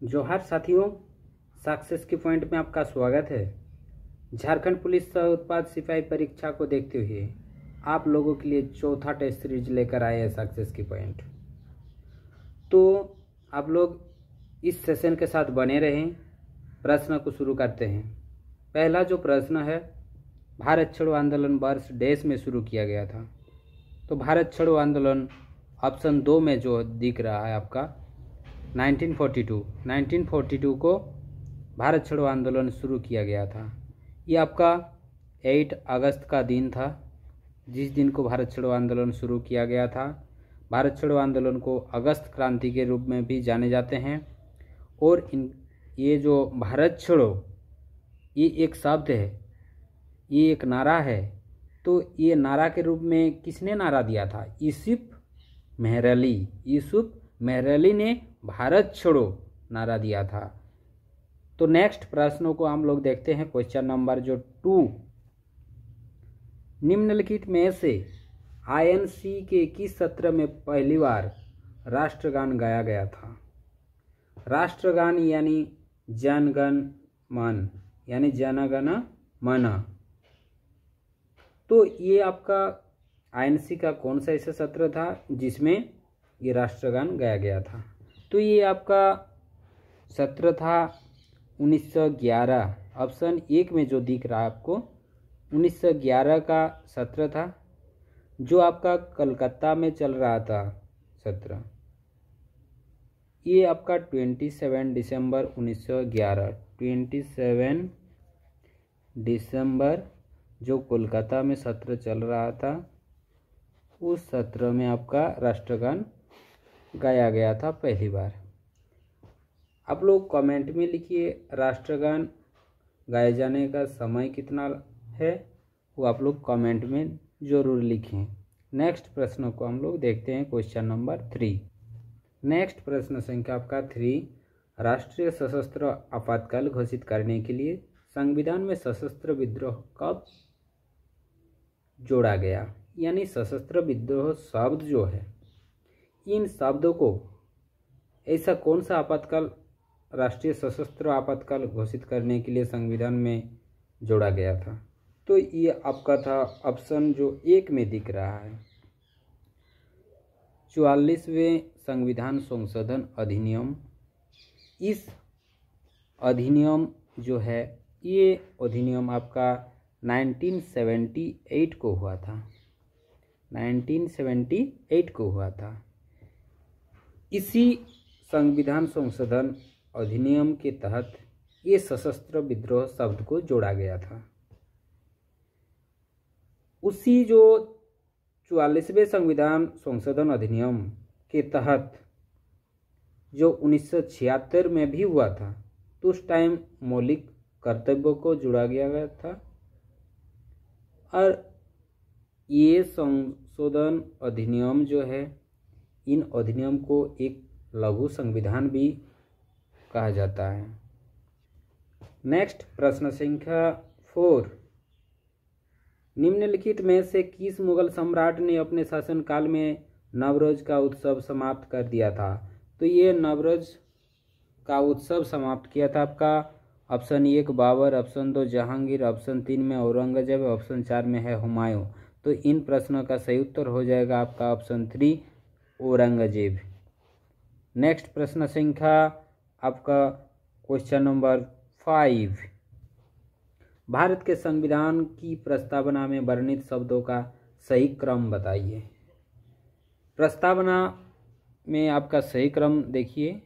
जोहार साथियों, सक्सेस की पॉइंट में आपका स्वागत है। झारखंड पुलिस सह उत्पाद सिपाही परीक्षा को देखते हुए आप लोगों के लिए चौथा टेस्ट सीरीज लेकर आए हैं सक्सेस की पॉइंट। तो आप लोग इस सेशन के साथ बने रहें। प्रश्न को शुरू करते हैं। पहला जो प्रश्न है, भारत छोड़ो आंदोलन वर्ष देश में शुरू किया गया था। तो भारत छोड़ो आंदोलन ऑप्शन 2 में जो दिख रहा है आपका 1942 को भारत छोड़ो आंदोलन शुरू किया गया था। ये आपका 8 अगस्त का दिन था, जिस दिन को भारत छोड़ो आंदोलन शुरू किया गया था। भारत छोड़ो आंदोलन को अगस्त क्रांति के रूप में भी जाने जाते हैं। और ये जो भारत छोड़ो, ये एक शब्द है, ये एक नारा है। तो ये नारा के रूप में किसने नारा दिया था? यूसुफ मेहरअली ने भारत छोड़ो नारा दिया था। तो नेक्स्ट प्रश्नों को हम लोग देखते हैं। क्वेश्चन नंबर 2, निम्नलिखित में से आईएनसी के किस सत्र में पहली बार राष्ट्रगान गाया गया था? राष्ट्रगान यानी जनगण मन, यानी जनगण मन। तो ये आपका आईएनसी का कौन सा ऐसा सत्र था जिसमें ये राष्ट्रगान गाया गया था? तो ये आपका सत्र था 1911। ऑप्शन 1 में जो दिख रहा है आपको 1911 का सत्र था, जो आपका कलकत्ता में चल रहा था सत्र। ये आपका 27 दिसंबर 1911, 27 दिसंबर जो कोलकाता में सत्र चल रहा था, उस सत्र में आपका राष्ट्रगान गाया गया था पहली बार। आप लोग कमेंट में लिखिए राष्ट्रगान गाए जाने का समय कितना है, वो आप लोग कमेंट में ज़रूर लिखें। नेक्स्ट प्रश्न को हम लोग देखते हैं। Question number 3। नेक्स्ट प्रश्न संख्या आपका 3, राष्ट्रीय सशस्त्र आपातकाल घोषित करने के लिए संविधान में सशस्त्र विद्रोह कब जोड़ा गया? यानी सशस्त्र विद्रोह शब्द जो है, इन शब्दों को ऐसा कौन सा आपातकाल, राष्ट्रीय सशस्त्र आपातकाल घोषित करने के लिए संविधान में जोड़ा गया था? तो ये आपका था ऑप्शन जो 1 में दिख रहा है 44वें संविधान संशोधन अधिनियम। इस अधिनियम जो है, ये अधिनियम आपका 1978 को हुआ था। 1978 को हुआ था। इसी संविधान संशोधन अधिनियम के तहत ये सशस्त्र विद्रोह शब्द को जोड़ा गया था। उसी जो 44वें संविधान संशोधन अधिनियम के तहत जो 1976 में भी हुआ था, तो उस टाइम मौलिक कर्तव्यों को जोड़ा गया था। और ये संशोधन अधिनियम जो है, इन अधिनियम को एक लघु संविधान भी कहा जाता है। नेक्स्ट प्रश्न संख्या 4, निम्नलिखित में से किस मुगल सम्राट ने अपने शासनकाल में नवरोज का उत्सव समाप्त कर दिया था? तो ये नवरोज का उत्सव समाप्त किया था आपका option 1 Babur, option 2 Jahangir, option 3 में औरंगजेब, ऑप्शन 4 में है हुमायूं। तो इन प्रश्नों का सही उत्तर हो जाएगा आपका ऑप्शन 3 औरंगजेब। नेक्स्ट प्रश्न संख्या आपका क्वेश्चन नंबर 5, भारत के संविधान की प्रस्तावना में वर्णित शब्दों का सही क्रम बताइए। प्रस्तावना में आपका सही क्रम देखिए,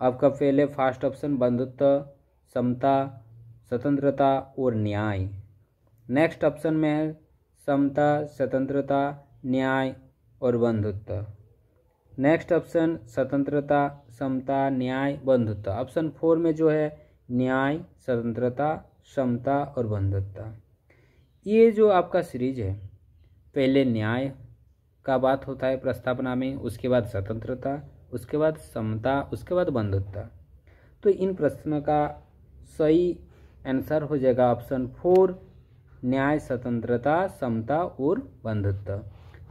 आपका पहले फर्स्ट ऑप्शन बंधुत्व, समता, स्वतंत्रता और न्याय। नेक्स्ट ऑप्शन में है समता, स्वतंत्रता, न्याय और बंधुत्व। नेक्स्ट ऑप्शन स्वतंत्रता, समता, न्याय, बंधुत्व। ऑप्शन 4 में जो है न्याय, स्वतंत्रता, समता और बंधुत्व। ये जो आपका सीरीज है, पहले न्याय का बात होता है प्रस्तावना में, उसके बाद स्वतंत्रता, उसके बाद समता, उसके बाद बंधुत्व। तो इन प्रश्नों का सही आंसर हो जाएगा ऑप्शन 4 न्याय, स्वतंत्रता, समता और बंधुत्व।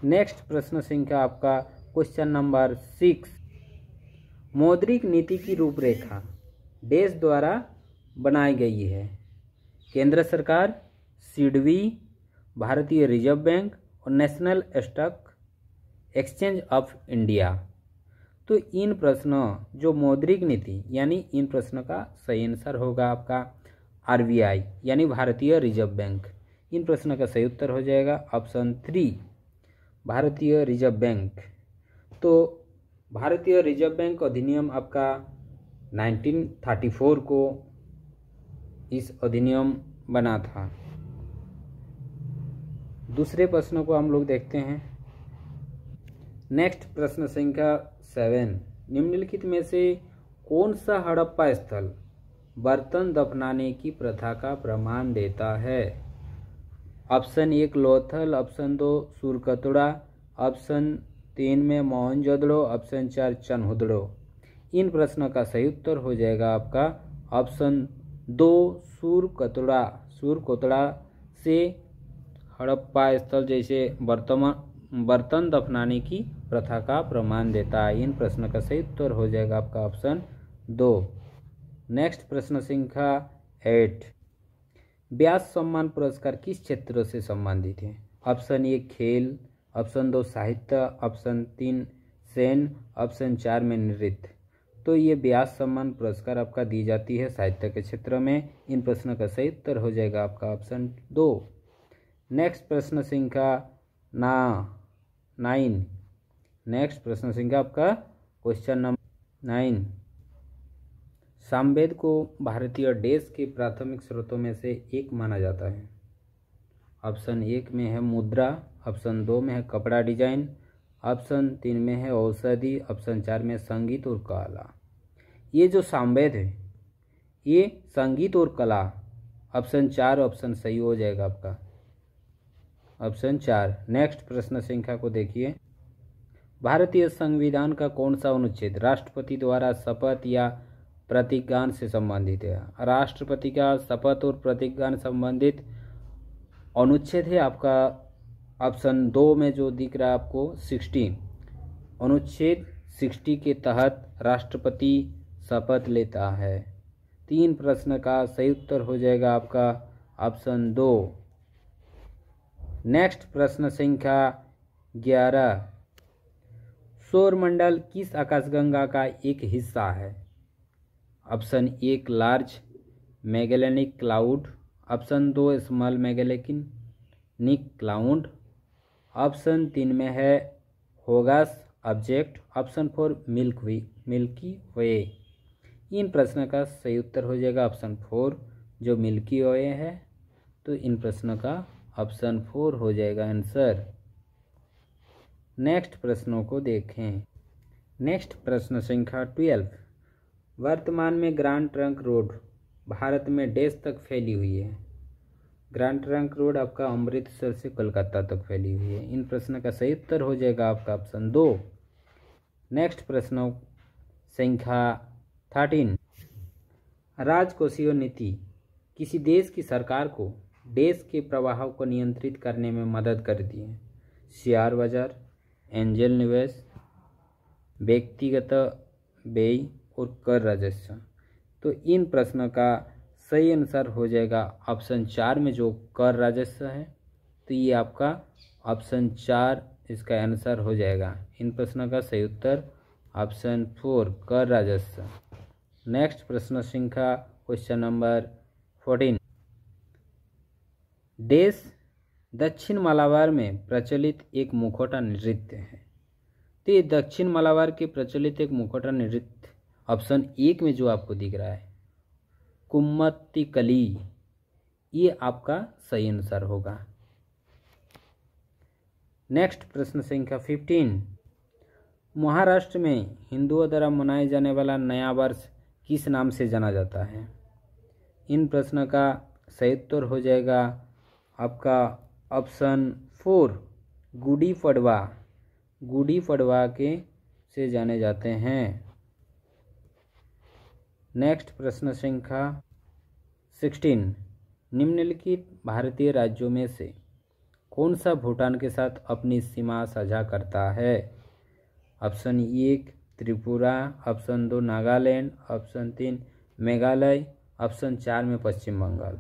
नेक्स्ट प्रश्न संख्या आपका क्वेश्चन नंबर 6, मौद्रिक नीति की रूपरेखा देश द्वारा बनाई गई है? केंद्र सरकार, सिडबी, भारतीय रिजर्व बैंक और national stock exchange of India. तो इन प्रश्नों जो मौद्रिक नीति यानी इन प्रश्नों का सही आंसर होगा आपका आरबीआई यानी भारतीय रिजर्व बैंक। इन प्रश्नों का सही उत्तर हो जाएगा ऑप्शन 3 भारतीय रिजर्व बैंक। तो भारतीय रिजर्व बैंक अधिनियम आपका 1934 को इस अधिनियम बना था। दूसरे प्रश्नों को हम लोग देखते हैं। नेक्स्ट प्रश्न संख्या 7, निम्नलिखित में से कौन सा हड़प्पा स्थल बर्तन दफनाने की प्रथा का प्रमाण देता है? ऑप्शन 1 लोथल, ऑप्शन 2 सुरकतुड़ा, ऑप्शन 3 में मोहनजोदड़ो, ऑप्शन 4 चनहुदड़ो। इन प्रश्नों का सही उत्तर हो जाएगा आपका ऑप्शन 2 सुरकतुड़ा। सुरकतुड़ा से हड़प्पा स्थल जैसे बर्तन दफनाने की प्रथा का प्रमाण देता है। इन प्रश्न का सही उत्तर हो जाएगा आपका ऑप्शन 2। नेक्स्ट प्रश्न संख्या 8, व्यास सम्मान पुरस्कार किस क्षेत्र से संबंधित है? ऑप्शन 1 खेल, ऑप्शन 2 साहित्य, ऑप्शन 3 सैन्य, ऑप्शन 4 में नृत्य। तो ये व्यास सम्मान पुरस्कार आपका दी जाती है साहित्य के क्षेत्र में। इन प्रश्नों का सही उत्तर हो जाएगा आपका ऑप्शन 2। नेक्स्ट प्रश्न संख्या 9, नेक्स्ट प्रश्न संख्या आपका क्वेश्चन नंबर 9, सामवेद को भारतीय देश के प्राथमिक स्रोतों में से एक माना जाता है। ऑप्शन 1 में है मुद्रा, ऑप्शन 2 में है कपड़ा डिजाइन, ऑप्शन 3 में है औषधि, ऑप्शन 4 में संगीत और कला। ये जो सामवेद है ये संगीत और कला, ऑप्शन 4 ऑप्शन सही हो जाएगा आपका ऑप्शन 4। नेक्स्ट प्रश्न संख्या को देखिए, भारतीय संविधान का कौन सा अनुच्छेद राष्ट्रपति द्वारा शपथ या प्रतिज्ञान से संबंधित है? राष्ट्रपति का शपथ और प्रतिज्ञान संबंधित अनुच्छेद है आपका ऑप्शन 2 में जो दिख रहा है आपको 60, अनुच्छेद 60 के तहत राष्ट्रपति शपथ लेता है। 3 प्रश्न का सही उत्तर हो जाएगा आपका ऑप्शन 2। नेक्स्ट प्रश्न संख्या 11, सौरमंडल किस आकाशगंगा का एक हिस्सा है? Option 1 large Magellanic cloud, option 2 small Magellanic cloud, option 3 में है Hoag's object, option 4 Milky Way. इन प्रश्न का सही उत्तर हो जाएगा ऑप्शन 4 जो मिल्की वे है। तो इन प्रश्नों का ऑप्शन 4 हो जाएगा आंसर। नेक्स्ट प्रश्नों को देखें। नेक्स्ट प्रश्न संख्या 12, वर्तमान में ग्रैंड ट्रंक रोड भारत में देश तक फैली हुई है। ग्रैंड ट्रंक रोड आपका अमृतसर से कोलकाता तक फैली हुई है। इन प्रश्न का सही उत्तर हो जाएगा आपका ऑप्शन 2। नेक्स्ट प्रश्न संख्या 13, राजकोषीय नीति किसी देश की सरकार को देश के प्रवाह को नियंत्रित करने में मदद करती है। शेयर बाजार, एंजल निवेश, व्यक्तिगत व्यय और कर राजस्व। तो इन प्रश्नों का सही आंसर हो जाएगा ऑप्शन 4 में जो कर राजस्व है। तो ये आपका ऑप्शन 4 इसका आंसर हो जाएगा। इन प्रश्नों का सही उत्तर ऑप्शन 4 कर राजस्व। नेक्स्ट प्रश्न संख्या क्वेश्चन नंबर 14, देश दक्षिण मालाबार में प्रचलित एक मुखौटा नृत्य है। तो ये दक्षिण मालाबार के प्रचलित एक मुखौटा नृत्य ऑप्शन 1 में जो आपको दिख रहा है कुम्मत्तिकली, ये आपका सही आंसर होगा। नेक्स्ट प्रश्न संख्या 15, महाराष्ट्र में हिंदुओं द्वारा मनाए जाने वाला नया वर्ष किस नाम से जाना जाता है? इन प्रश्न का सही उत्तर हो जाएगा आपका ऑप्शन 4 गुड़ी पड़वा। गुड़ी पड़वा के से जाने जाते हैं। नेक्स्ट प्रश्न संख्या 16, निम्नलिखित भारतीय राज्यों में से कौन सा भूटान के साथ अपनी सीमा साझा करता है? Option 1 Tripura, option 2 Nagaland, option 3 Meghalaya, option 4 में पश्चिम बंगाल।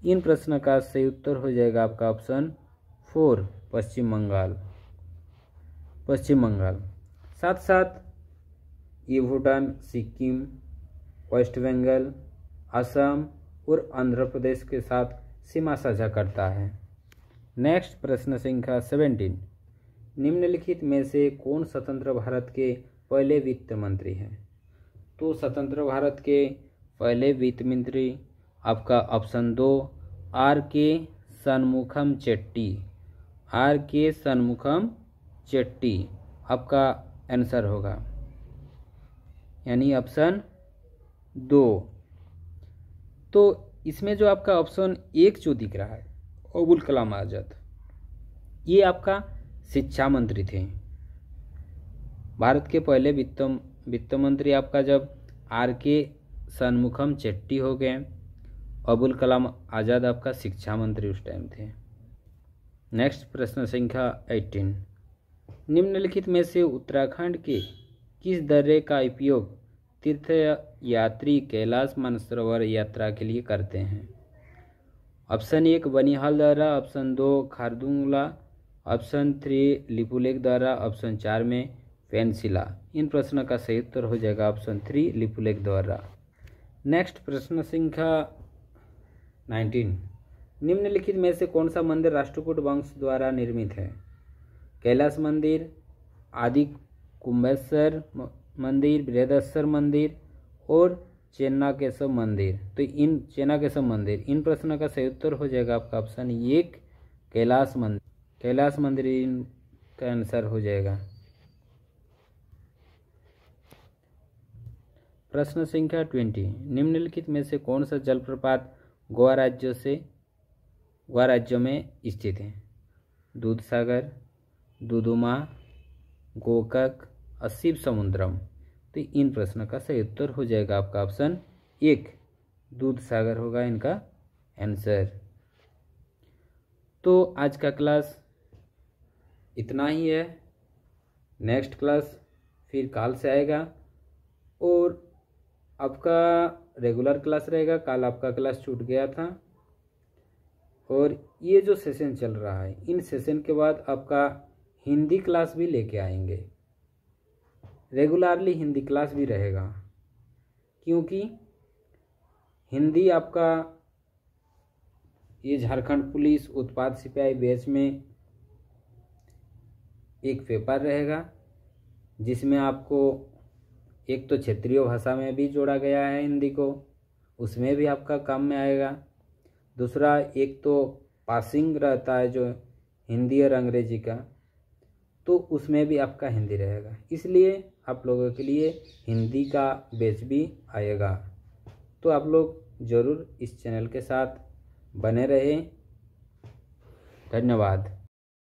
इन प्रश्न का सही उत्तर हो जाएगा आपका ऑप्शन 4 पश्चिम बंगाल। पश्चिम बंगाल साथ साथ ये भूटान, सिक्किम, वेस्ट बंगाल, असम और आंध्र प्रदेश के साथ सीमा साझा करता है। नेक्स्ट प्रश्न संख्या 17, निम्नलिखित में से कौन स्वतंत्र भारत के पहले वित्त मंत्री हैं? तो स्वतंत्र भारत के पहले वित्त मंत्री आपका ऑप्शन 2 आर के शनमुखम चेट्टी। आर के शनमुखम चेट्टी आपका आंसर होगा, यानी ऑप्शन 2। तो इसमें जो आपका ऑप्शन 1 जो दिख रहा है अबुल कलाम आज़ाद, ये आपका शिक्षा मंत्री थे। भारत के पहले वित्त मंत्री आपका जब आर के शनमुखम चेट्टी हो गए, अबुल कलाम आज़ाद आपका शिक्षा मंत्री उस टाइम थे। नेक्स्ट प्रश्न संख्या 18, निम्नलिखित में से उत्तराखंड के किस दर्रे का उपयोग तीर्थ यात्री कैलाश मानसरोवर यात्रा के लिए करते हैं? ऑप्शन 1 बनिहाल दर्रा, ऑप्शन 2 खारदुंगला, ऑप्शन 3 लिपुलेख दर्रा, ऑप्शन 4 में पेंसिला। इन प्रश्नों का सही उत्तर हो जाएगा ऑप्शन 3 लिपुलेख दर्रा। नेक्स्ट प्रश्न संख्या 19, निम्नलिखित में से कौन सा मंदिर राष्ट्रकूट वंश द्वारा निर्मित है? कैलाश मंदिर, आदि कुंभेश्वर मंदिर, बृहदेश्वर मंदिर और चेन्नाकेशव मंदिर। तो इन चेन्नाकेशव मंदिर, इन प्रश्नों का सही उत्तर हो जाएगा आपका ऑप्शन 1 कैलाश मंदिर। कैलाश मंदिर इनका आंसर हो जाएगा। प्रश्न संख्या 20, निम्नलिखित में से कौन सा जलप्रपात गोवा राज्य में स्थित है? दूधसागर, दुदुमा, गोकाक और शिव समुद्रम। तो इन प्रश्नों का सही उत्तर हो जाएगा आपका ऑप्शन 1 दूधसागर होगा इनका आंसर। तो आज का क्लास इतना ही है। नेक्स्ट क्लास फिर कल से आएगा और आपका रेगुलर क्लास रहेगा। कल आपका क्लास छूट गया था और ये जो सेशन चल रहा है, इन सेशन के बाद आपका हिंदी क्लास भी लेके आएंगे। रेगुलरली हिंदी क्लास भी रहेगा, क्योंकि हिंदी आपका ये झारखंड पुलिस उत्पाद सिपाही बैच में एक पेपर रहेगा, जिसमें आपको एक तो क्षेत्रीय भाषा में भी जोड़ा गया है हिंदी को, उसमें भी आपका काम में आएगा। दूसरा एक तो पासिंग रहता है जो हिंदी और अंग्रेजी का, तो उसमें भी आपका हिंदी रहेगा। इसलिए आप लोगों के लिए हिंदी का बैच भी आएगा। तो आप लोग ज़रूर इस चैनल के साथ बने रहें। धन्यवाद।